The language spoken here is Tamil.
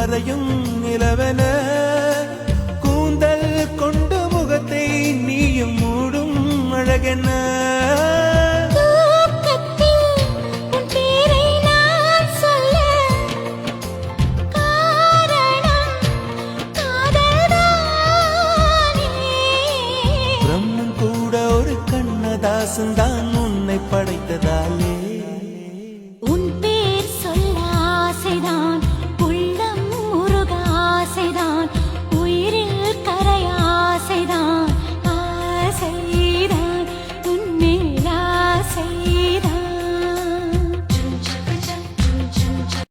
மறையும் நிலவென கூந்தல் கொண்டு முகத்தை நீயும் மூடும் அழகென்ன பிரம்மன் கூட ஒரு கண்ணதாசன் தான்